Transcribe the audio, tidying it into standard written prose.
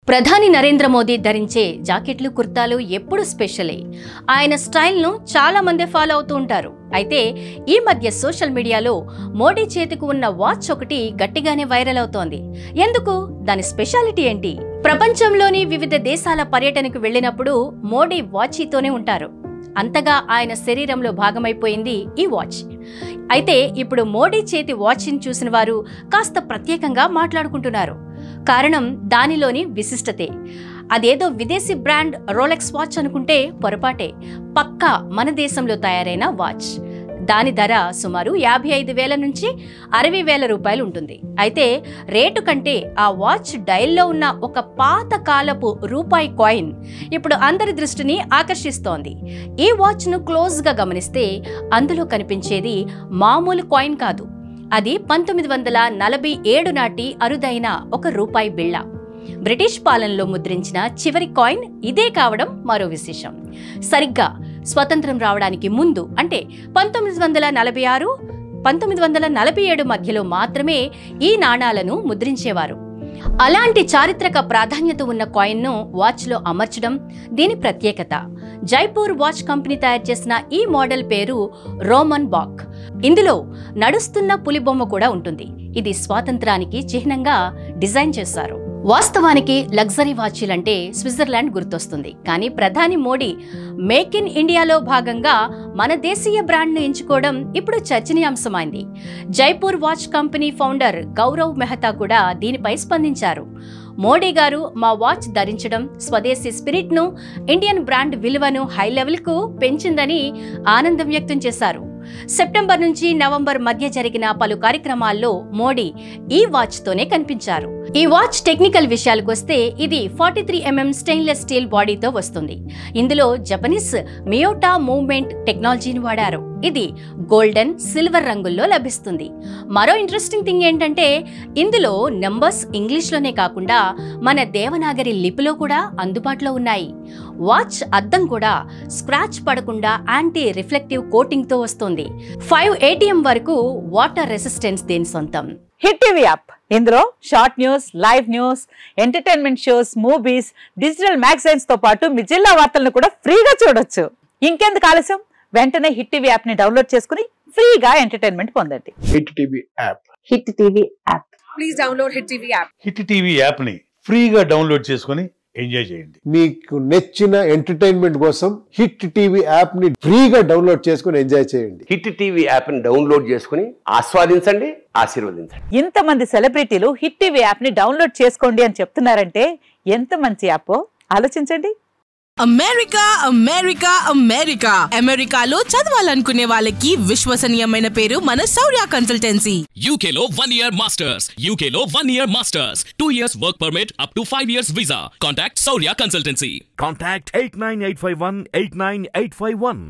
ప్రధాని నరేంద్ర మోదీ ధరించే జాకెట్లు కుర్తాలు ఎప్పుడు స్పెషలే. ఆయన స్టైల్ను చాలా మంది ఫాలో అవుతూ ఉంటారు. అయితే ఈ మధ్య సోషల్ మీడియాలో మోడీ చేతికి ఉన్న వాచ్ ఒకటి గట్టిగానే వైరల్ అవుతోంది. ఎందుకు? దాని స్పెషాలిటీ ఏంటి? ప్రపంచంలోని వివిధ దేశాల పర్యటనకు వెళ్ళినప్పుడు మోడీ వాచీతోనే ఉంటారు. అంతగా ఆయన శరీరంలో భాగమైపోయింది ఈ వాచ్. అయితే ఇప్పుడు మోడీ చేతి వాచ్ని చూసిన వారు కాస్త ప్రత్యేకంగా మాట్లాడుకుంటున్నారు. కారణం దానిలోని విశిష్టతే. అదేదో విదేశీ బ్రాండ్ రోలెక్స్ వాచ్ అనుకుంటే పొరపాటే. పక్కా మన దేశంలో తయారైన వాచ్. దాని ధర సుమారు 55,000 నుంచి 60,000 రూపాయలు ఉంటుంది. అయితే రేటు కంటే ఆ వాచ్ డైల్లో ఉన్న ఒక పాత కాలపు రూపాయి కాయిన్ ఇప్పుడు అందరి దృష్టిని ఆకర్షిస్తోంది. ఈ వాచ్ను క్లోజ్గా గమనిస్తే అందులో కనిపించేది మామూలు కాయిన్ కాదు. అది 1947 నాటి అరుదైన ఒక రూపాయి బిళ్ళ. బ్రిటిష్ పాలనలో ముద్రించిన చివరి కాయిన్ ఇదే కావడం మరో విశేషం. సరిగ్గా స్వతంత్రం రావడానికి ముందు అంటే 1946, 1947 మధ్యలో మాత్రమే ఈ నాణాలను ముద్రించేవారు. అలాంటి చారిత్రక ప్రాధాన్యత ఉన్న కాయిన్ను వాచ్లో అమర్చడం దీని ప్రత్యేకత. జైపూర్ వాచ్ కంపెనీ తయారు చేసిన ఈ మోడల్ పేరు రోమన్ బాక్. ఇందులో నడుస్తున్న పులిబొమ్మ కూడా ఉంటుంది. ఇది స్వాతంత్రానికి చిహ్నంగా డిజైన్ చేశారు. వాస్తవానికి లగ్జరీ వాచీలంటే స్విట్జర్లాండ్ గుర్తొస్తుంది. కానీ ప్రధాని మోడీ మేక్ ఇన్ ఇండియాలో భాగంగా మన దేశీయ బ్రాండ్ను ఎంచుకోవడం ఇప్పుడు చర్చనీయాంశమైంది. Jaipur watch company founder Gaurav Mehta కూడా దీనిపై స్పందించారు. మోడీ గారు మా వాచ్ ధరించడం స్వదేశీ స్పిరిట్ను, ఇండియన్ బ్రాండ్ విలువను హై లెవెల్కు పెంచిందని ఆనందం వ్యక్తం చేశారు. సెప్టెంబర్ నుంచి నవంబర్ మధ్య జరిగిన పలు కార్యక్రమాల్లో మోడీ ఈ వాచ్తోనే కనిపించారు. ఈ వాచ్ టెక్నికల్ విషయాలకు వస్తే ఇది 43 mm స్టెయిన్లెస్ స్టీల్ బాడీతో వస్తుంది. ఇందులో జపనీస్ మియోటా మూవ్మెంట్ టెక్నాలజీని వాడారు. ఇది గోల్డెన్, సిల్వర్ రంగుల్లో లభిస్తుంది. మరో ఇంట్రెస్టింగ్ థింగ్ ఏంటంటే ఇందులో నంబర్స్ ఇంగ్లీష్లోనే కాకుండా మన దేవనాగరి లిపిలో కూడా అందుబాటులో ఉన్నాయి. వాచ్ అద్దం కూడా స్క్రాచ్ పడకుండా యాంటీ రిఫ్లెక్టివ్ కోటింగ్తో వస్తుంది. 5 ATM వరకు వాటర్ రెసిస్టెన్స్ దీని సొంతం. Hit TV app. ఇందులో short news, live news, entertainment shows, movies, digital magazines తో పాటు మీ జిల్లా వార్తలను కూడా ఫ్రీగా చూడొచ్చు. ఇంకెందుకు ఆలస్యం? వెంటనే హిట్ టీవీ యాప్ ని డౌన్లోడ్ చేసుకుని ఫ్రీగా ఎంటర్టైన్మెంట్ పొందండి. Hit TV app. Hit TV app. Please download hit TV app. Hit TV app ని ఫ్రీగా డౌన్లోడ్ చేసుకుని ఎంజాయ్ చేయండి. మీకు నచ్చిన ఎంటర్టైన్మెంట్ కోసం హిట్ టీవీ యాప్ ని ఫ్రీగా డౌన్లోడ్ చేసుకుని ఎంజాయ్ చేయండి. హిట్ టీవీ యాప్ ని డౌన్లోడ్ చేసుకుని ఆస్వాదించండి, ఆశీర్వదించండి. ఇంతమంది సెలబ్రిటీలు హిట్ టీవీ యాప్ ని డౌన్లోడ్ చేసుకోండి అని చెప్తున్నారంటే ఎంత మంచి యాప్ ఆలోచించండి. అమెరికా అమెరికా అమెరికా అమెరికాలో చదవాలనుకునే వాళ్ళకి విశ్వసనీయమైన పేరు మన శౌర్య కన్సల్టెన్సీ. UK లో 1 year masters, UK లో 1 year masters, 2 years work permit up to 5 years visa. Contact Saurya Consultancy. Contact 89851 89851.